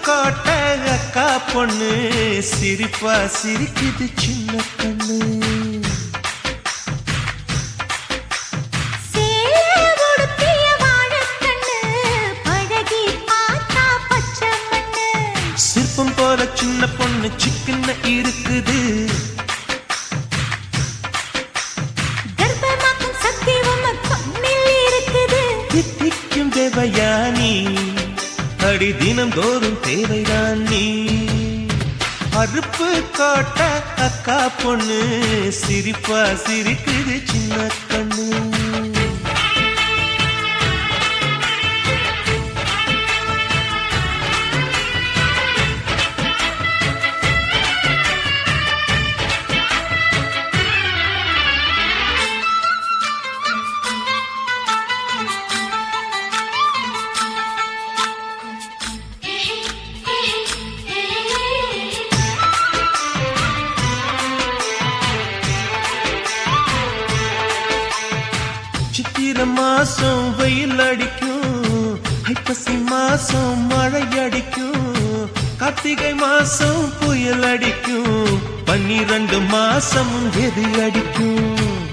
காட்ட அக்கா பொண்ணு சிரிப்பா சிரிக்குது சின்ன கண்ணு. சிற்பம் போல சின்ன பொண்ணு சிக்கன இருக்குது. தித்திக்கும் தேவையானி அடி தினம் தோறும் தேவைதான் நீ. அறுப்பு காட்ட அக்கா பொண்ணு சிரிப்பா சிரிக்குது சின்ன கண்ணு. சித்திரை மாசம் வெயில் அடிக்கும், ஐப்பசி மாசம் மழை அடிக்கும், கார்த்திகை மாசம் புயல் அடிக்கும், 12 மாசம் எது அடிக்கும்.